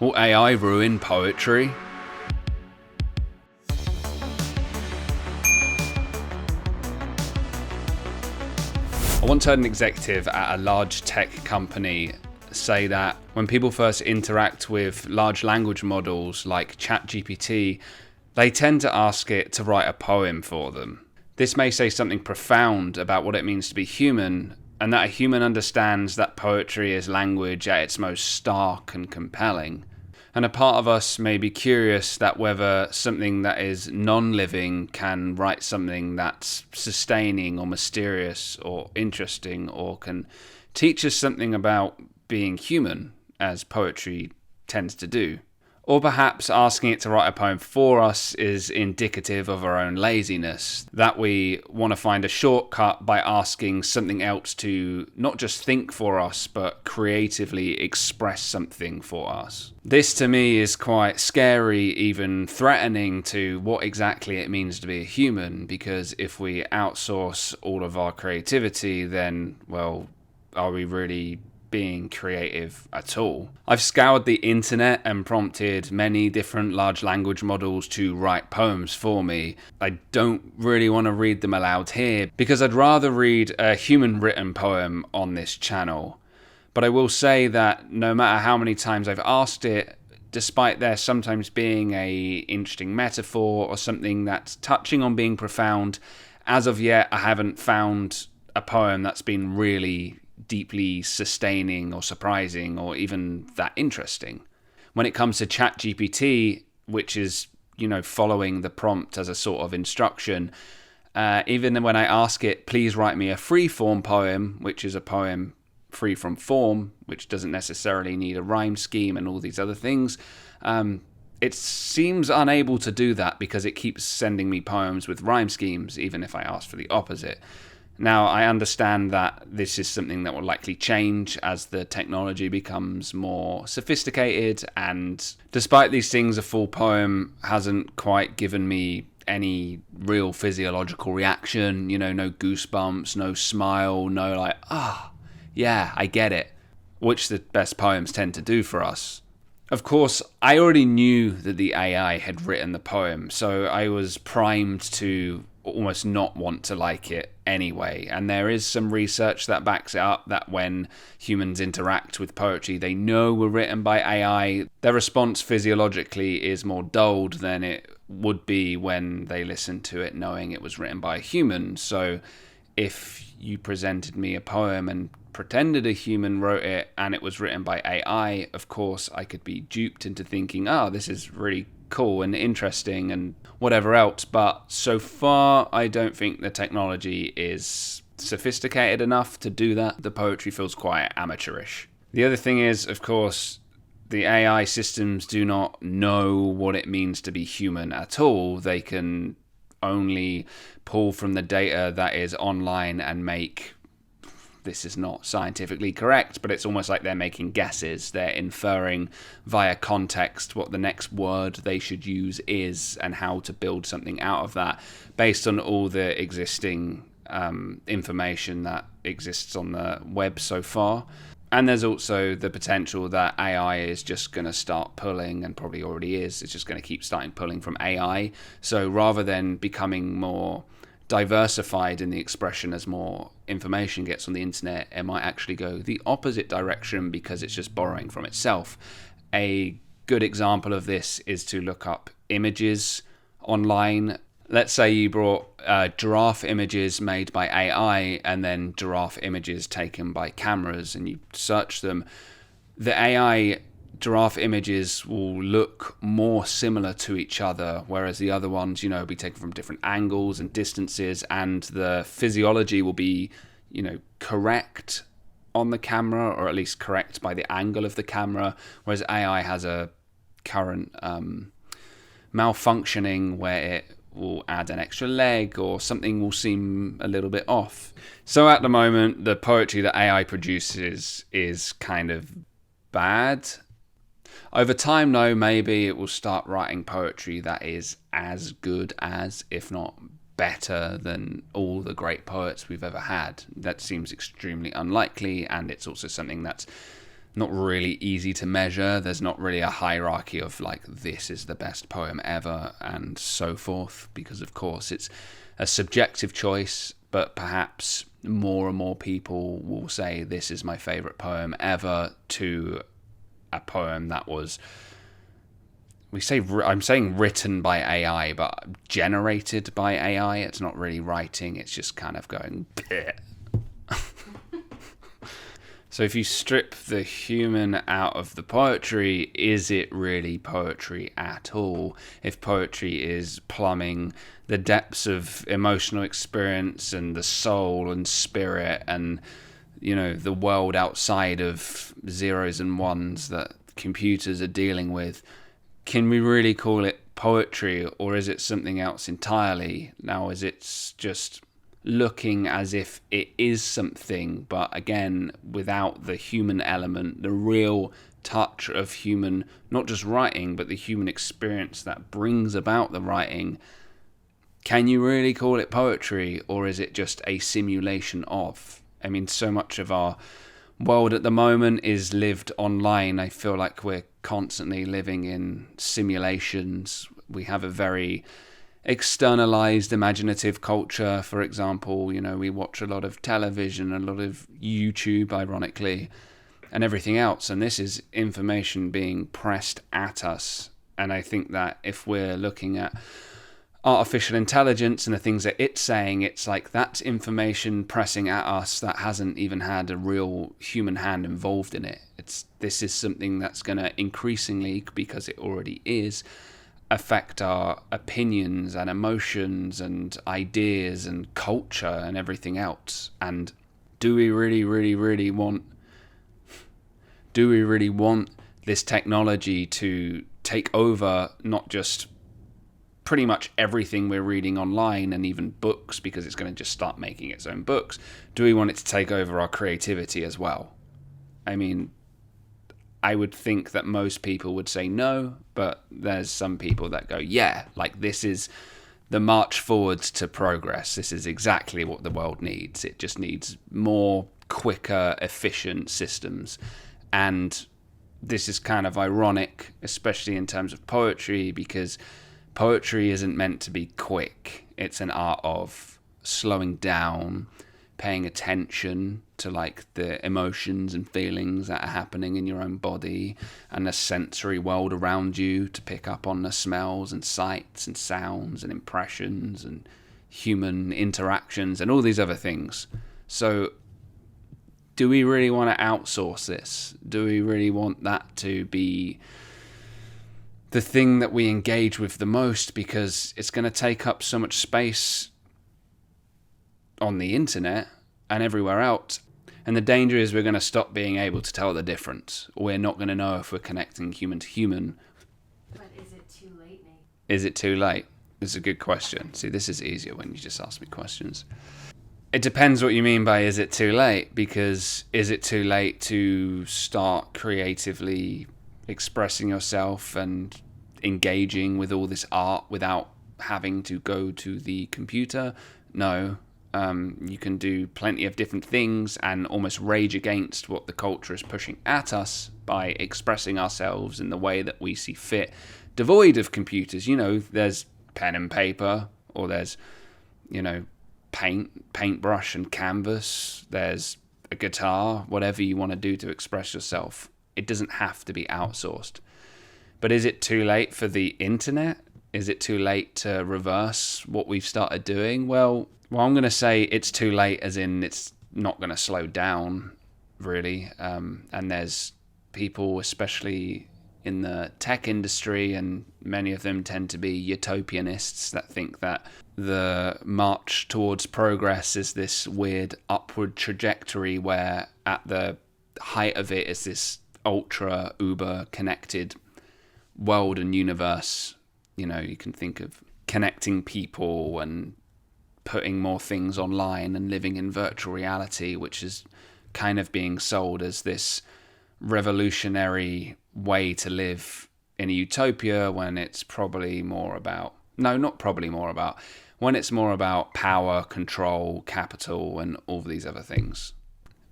Will AI ruin poetry? I once heard an executive at a large tech company say that when people first interact with large language models like ChatGPT, they tend to ask it to write a poem for them. This may say something profound about what it means to be human, and that a human understands that poetry is language at its most stark and compelling. And a part of us may be curious that whether something that is non-living can write something that's sustaining or mysterious or interesting, or can teach us something about being human, as poetry tends to do. Or perhaps asking it to write a poem for us is indicative of our own laziness, that we want to find a shortcut by asking something else to not just think for us, but creatively express something for us. This to me is quite scary, even threatening to what exactly it means to be a human, because if we outsource all of our creativity, then, well, are we really being creative at all? I've scoured the internet and prompted many different large language models to write poems for me. I don't really want to read them aloud here because I'd rather read a human written poem on this channel. But I will say that no matter how many times I've asked it, despite there sometimes being a interesting metaphor or something that's touching on being profound, as of yet I haven't found a poem that's been really deeply sustaining or surprising or even that interesting. When it comes to ChatGPT, which is, following the prompt as a sort of instruction, even when I ask it, please write me a free form poem, which is a poem free from form, which doesn't necessarily need a rhyme scheme and all these other things, it seems unable to do that because it keeps sending me poems with rhyme schemes, even if I ask for the opposite. Now, I understand that this is something that will likely change as the technology becomes more sophisticated, and despite these things, a full poem hasn't quite given me any real physiological reaction, no goosebumps, no smile, no yeah, I get it, which the best poems tend to do for us. Of course, I already knew that the AI had written the poem, so I was primed to almost not want to like it anyway. And there is some research that backs it up, that when humans interact with poetry they know were written by AI, their response physiologically is more dulled than it would be when they listen to it knowing it was written by a human. So if you presented me a poem and pretended a human wrote it and it was written by AI, of course I could be duped into thinking, this is really cool and interesting and whatever else. But so far I don't think the technology is sophisticated enough to do that. The poetry feels quite amateurish. The other thing is, of course, the AI systems do not know what it means to be human at all. They can only pull from the data that is online and make, this is not scientifically correct, but it's almost like they're making guesses. They're inferring via context what the next word they should use is and how to build something out of that based on all the existing information that exists on the web so far. And there's also the potential that AI is just going to start pulling, and probably already is, it's just going to keep starting pulling from AI. So rather than becoming more diversified in the expression as more information gets on the internet, it might actually go the opposite direction because it's just borrowing from itself. A good example of this is to look up images online. Let's say you brought giraffe images made by AI and then giraffe images taken by cameras, and you search them. The AI giraffe images will look more similar to each other, whereas the other ones, will be taken from different angles and distances, and the physiology will be, correct on the camera, or at least correct by the angle of the camera, whereas AI has a current malfunctioning where it will add an extra leg or something will seem a little bit off. So at the moment, the poetry that AI produces is kind of bad. Over time, though, maybe it will start writing poetry that is as good as, if not better than, all the great poets we've ever had. That seems extremely unlikely, and it's also something that's not really easy to measure. There's not really a hierarchy of like, this is the best poem ever and so forth, because of course it's a subjective choice, but perhaps more and more people will say this is my favorite poem ever to a poem that was, I'm saying written by AI, but generated by AI. It's not really writing, it's just kind of going bleh. So if you strip the human out of the poetry, is it really poetry at all? If poetry is plumbing the depths of emotional experience and the soul and spirit and, you know, the world outside of zeros and ones that computers are dealing with, can we really call it poetry, or is it something else entirely? Now, is it just looking as if it is something, but again, without the human element, the real touch of human, not just writing, but the human experience that brings about the writing? Can you really call it poetry, or is it just a simulation of? I mean, so much of our world at the moment is lived online. I feel like we're constantly living in simulations. We have a very externalized imaginative culture, for example. You know, we watch a lot of television, a lot of YouTube, ironically, and everything else, and this is information being pressed at us. And I think that if we're looking at artificial intelligence and the things that it's saying, it's like that's information pressing at us that hasn't even had a real human hand involved in it. This is something that's going to increasingly, because it already is, affect our opinions and emotions and ideas and culture and everything else. And do we really want this technology to take over not just pretty much everything we're reading online and even books, because it's going to just start making its own books? Do we want it to take over our creativity as well? I mean, I would think that most people would say no, but there's some people that go, yeah, like this is the march forwards to progress. This is exactly what the world needs. It just needs more, quicker, efficient systems. And this is kind of ironic, especially in terms of poetry, because poetry isn't meant to be quick. It's an art of slowing down, paying attention to like the emotions and feelings that are happening in your own body and the sensory world around you, to pick up on the smells and sights and sounds and impressions and human interactions and all these other things. So do we really want to outsource this? Do we really want that to be the thing that we engage with the most, because it's going to take up so much space on the internet and everywhere else? And the danger is we're going to stop being able to tell the difference. We're not going to know if we're connecting human to human. But is it too late, Nate? Is it too late? This is a good question. See, this is easier when you just ask me questions. It depends what you mean by is it too late, because is it too late to start creatively expressing yourself and engaging with all this art without having to go to the computer? No. You can do plenty of different things and almost rage against what the culture is pushing at us by expressing ourselves in the way that we see fit, devoid of computers. You know, there's pen and paper, or there's, you know, paintbrush and canvas, there's a guitar, whatever you want to do to express yourself. It doesn't have to be outsourced. But is it too late for the internet? Is it too late to reverse what we've started doing? Well, I'm going to say it's too late, as in it's not going to slow down, really. And there's people, especially in the tech industry, and many of them tend to be utopianists, that think that the march towards progress is this weird upward trajectory where at the height of it is this ultra uber connected world and universe. You know, you can think of connecting people and putting more things online and living in virtual reality, which is kind of being sold as this revolutionary way to live in a utopia, when it's probably more about, when it's more about power, control, capital, and all these other things.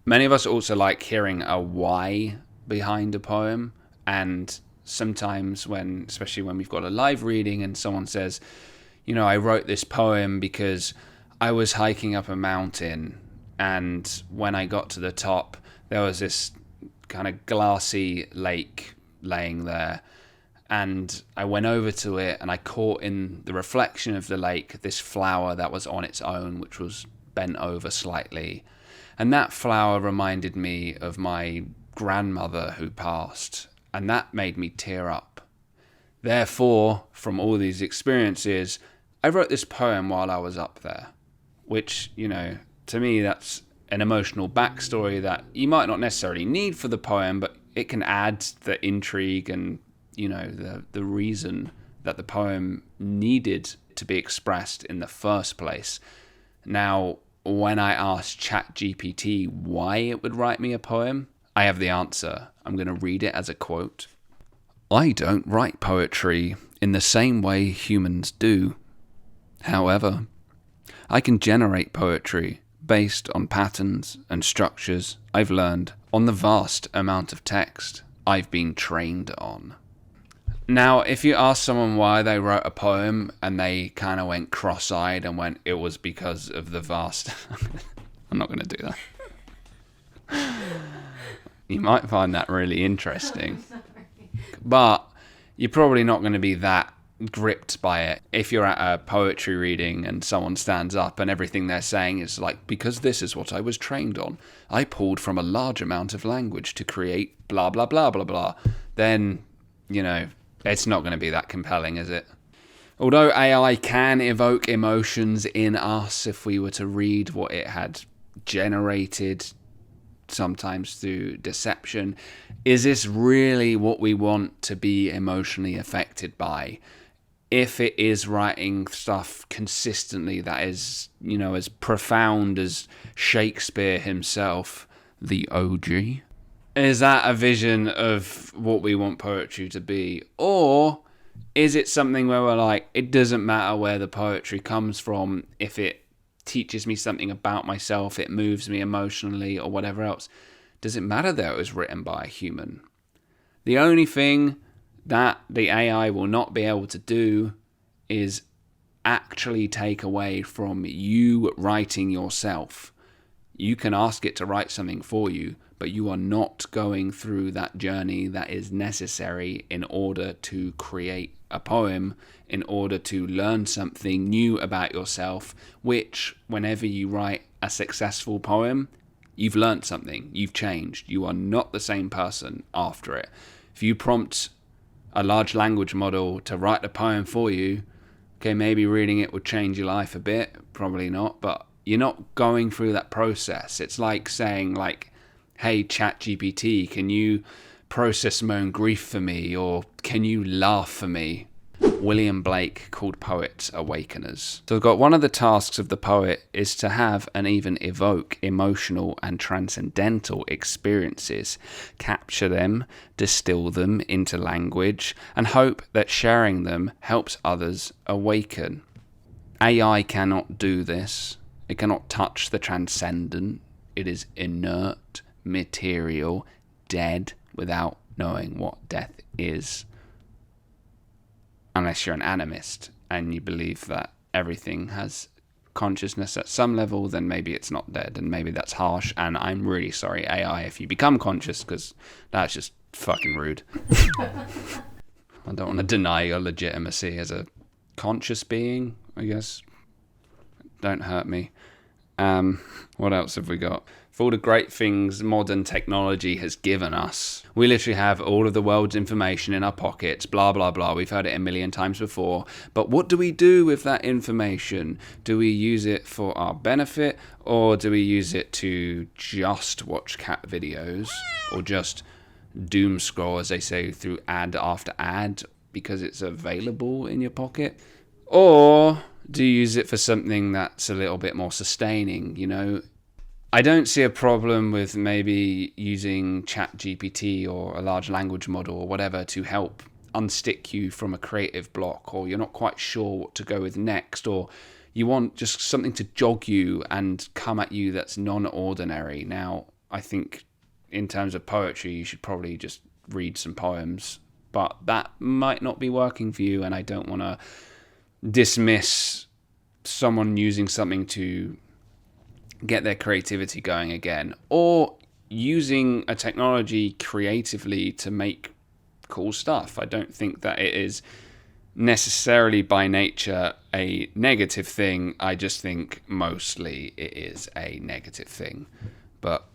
Many of us also like hearing a why behind a poem. And sometimes especially when we've got a live reading and someone says, I wrote this poem because I was hiking up a mountain, and when I got to the top, there was this kind of glassy lake laying there, and I went over to it and I caught in the reflection of the lake this flower that was on its own, which was bent over slightly. And that flower reminded me of my grandmother who passed, and that made me tear up. Therefore, from all these experiences, I wrote this poem while I was up there, which, to me, that's an emotional backstory that you might not necessarily need for the poem, but it can add the intrigue and, the reason that the poem needed to be expressed in the first place. Now, when I asked ChatGPT why it would write me a poem, I have the answer. I'm going to read it as a quote. "I don't write poetry in the same way humans do. However, I can generate poetry based on patterns and structures I've learned on the vast amount of text I've been trained on." Now, if you ask someone why they wrote a poem and they kind of went cross-eyed and went, it was because of the vast... I'm not going to do that. You might find that really interesting. But you're probably not going to be that gripped by it if you're at a poetry reading and someone stands up and everything they're saying is like, because this is what I was trained on. I pulled from a large amount of language to create blah, blah, blah, blah, blah. Then, it's not going to be that compelling, is it? Although AI can evoke emotions in us if we were to read what it had generated, sometimes through deception, is this really what we want to be emotionally affected by? If it is writing stuff consistently that is, as profound as Shakespeare himself, the OG, is that a vision of what we want poetry to be? Or is it something where we're like, it doesn't matter where the poetry comes from, if it teaches me something about myself, it moves me emotionally or whatever else, does it matter that it was written by a human? The only thing that the AI will not be able to do is actually take away from you writing yourself. You can ask it to write something for you, but you are not going through that journey that is necessary in order to create a poem, in order to learn something new about yourself, which, whenever you write a successful poem, you've learned something, you've changed. You are not the same person after it. If you prompt a large language model to write a poem for you, okay, maybe reading it would change your life a bit, probably not, but you're not going through that process. It's like saying, hey, ChatGPT, can you process my own grief for me, or can you laugh for me? William Blake called poets Awakeners. So we've got one of the tasks of the poet is to have and even evoke emotional and transcendental experiences, capture them, distill them into language, and hope that sharing them helps others awaken. AI cannot do this. It cannot touch the transcendent. It is inert, material, dead, without knowing what death is. Unless you're an animist and you believe that everything has consciousness at some level, then maybe it's not dead, and maybe that's harsh, and I'm really sorry, AI, if you become conscious, because that's just fucking rude. I don't want to deny your legitimacy as a conscious being, I guess. Don't hurt me. What else have we got? For all the great things modern technology has given us, we literally have all of the world's information in our pockets, blah, blah, blah. We've heard it a million times before. But what do we do with that information? Do we use it for our benefit, or do we use it to just watch cat videos, or just doom scroll, as they say, through ad after ad because it's available in your pocket? Or do you use it for something that's a little bit more sustaining, I don't see a problem with maybe using ChatGPT or a large language model or whatever to help unstick you from a creative block, or you're not quite sure what to go with next, or you want just something to jog you and come at you that's non-ordinary. Now, I think in terms of poetry, you should probably just read some poems. But that might not be working for you, and I don't want to dismiss someone using something to get their creativity going again, or using a technology creatively to make cool stuff. I don't think that it is necessarily by nature a negative thing. I just think mostly it is a negative thing. But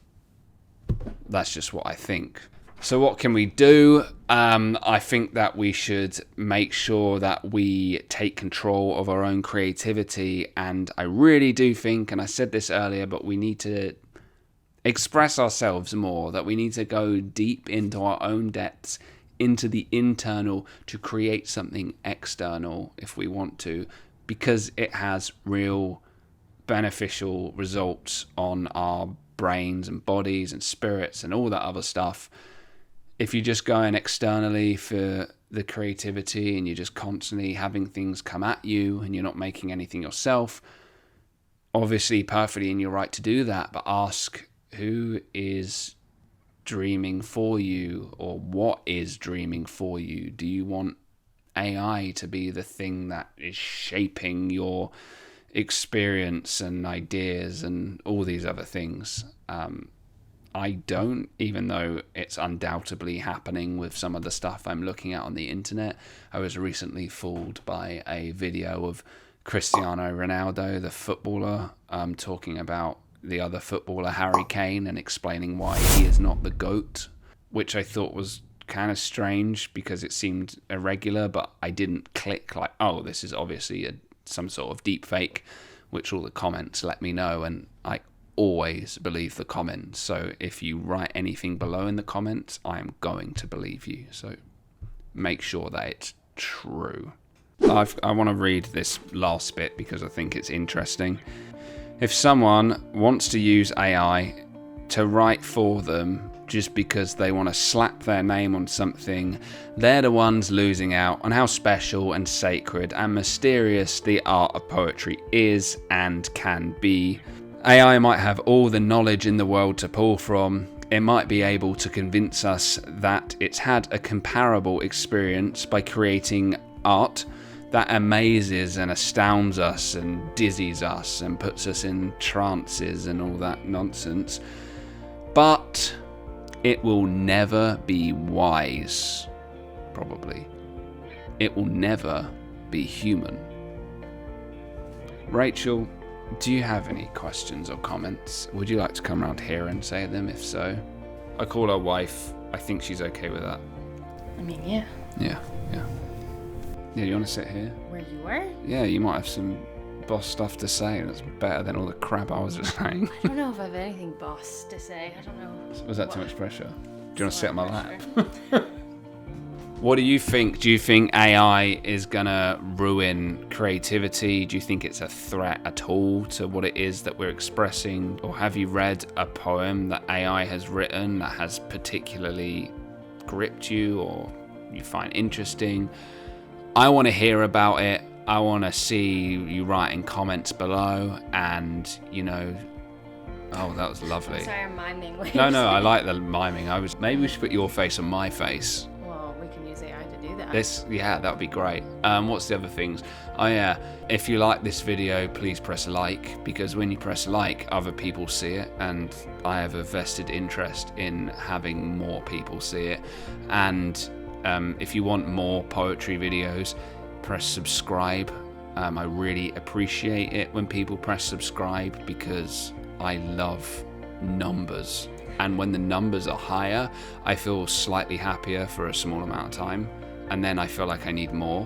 that's just what I think. So what can we do? I think that we should make sure that we take control of our own creativity. And I really do think, and I said this earlier, but we need to express ourselves more, that we need to go deep into our own depths, into the internal, to create something external if we want to, because it has real beneficial results on our brains and bodies and spirits and all that other stuff. If you're just going externally for the creativity and you're just constantly having things come at you and you're not making anything yourself, obviously perfectly in your right to do that, but ask who is dreaming for you, or what is dreaming for you. Do you want AI to be the thing that is shaping your experience and ideas and all these other things? I don't, even though it's undoubtedly happening with some of the stuff I'm looking at on the internet. I was recently fooled by a video of Cristiano Ronaldo, the footballer, talking about the other footballer, Harry Kane, and explaining why he is not the GOAT, which I thought was kind of strange because it seemed irregular, but I didn't click like, oh, this is obviously some sort of deep fake, which all the comments let me know, and I always believe the comments. So if you write anything below in the comments, I am going to believe you. So make sure that it's true. I want to read this last bit because I think it's interesting. If someone wants to use AI to write for them just because they want to slap their name on something, they're the ones losing out on how special and sacred and mysterious the art of poetry is and can be. AI might have all the knowledge in the world to pull from. It might be able to convince us that it's had a comparable experience by creating art that amazes and astounds us and dizzies us and puts us in trances and all that nonsense. But it will never be wise, probably. It will never be human. Rachel, do you have any questions or comments? Would you like to come around here and say them? If so, I call her wife. I think she's okay with that. I mean, yeah. Yeah. Yeah, you want to sit here? Where you are? Yeah, you might have some boss stuff to say. That's better than all the crap I was just saying. I don't know if I have anything boss to say. I don't know. Was that too much pressure? Do you want to sit on my lap? What do you think? Do you think AI is going to ruin creativity? Do you think it's a threat at all to what it is that we're expressing? Or have you read a poem that AI has written that has particularly gripped you or you find interesting? I want to hear about it. I want to see you write in comments below and, oh, that was lovely. I'm sorry, I'm miming. No, I like the miming. Maybe we should put your face on my face. Well, we can use AI to do that. That would be great. What's the other things? Oh yeah, if you like this video, please press like, because when you press like, other people see it, and I have a vested interest in having more people see it. And if you want more poetry videos, press subscribe. I really appreciate it when people press subscribe because I love numbers. And when the numbers are higher, I feel slightly happier for a small amount of time. And then I feel like I need more,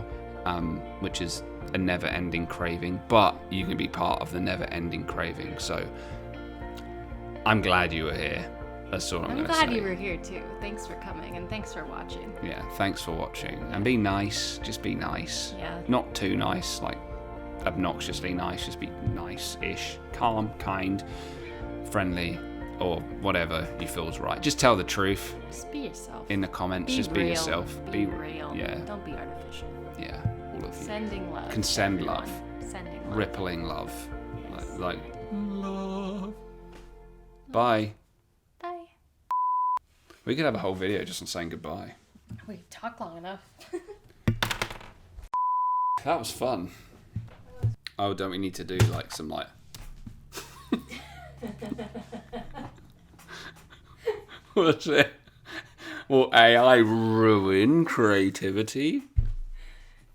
which is a never-ending craving. But you can be part of the never-ending craving. So I'm glad you were here. That's all I'm going to say. I'm glad you were here too. Thanks for coming and thanks for watching. Yeah, thanks for watching. And be nice. Just be nice. Yeah. Not too nice, like obnoxiously nice. Just be nice-ish. Calm, kind, friendly, or whatever you feel is right. Just tell the truth. Just be yourself. In the comments, just real. be yourself. Be real. Yeah. Don't be artificial. Yeah, all of you. Sending love. Can send everyone. love. Sending love. Rippling love. Yes. Like love. Bye. We could have a whole video just on saying goodbye. We talked long enough. That was fun. Oh, don't we need to do like some like... What's it? Will AI ruin creativity?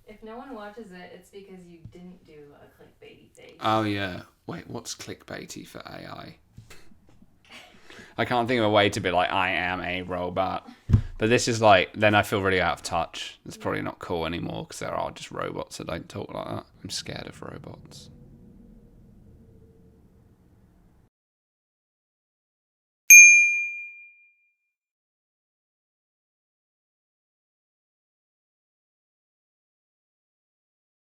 If no one watches it, it's because you didn't do a clickbaity thing. Oh yeah. Wait, what's clickbaity for AI? I can't think of a way to be like, I am a robot. But this is like, then I feel really out of touch. It's probably not cool anymore because there are just robots that don't talk like that. I'm scared of robots.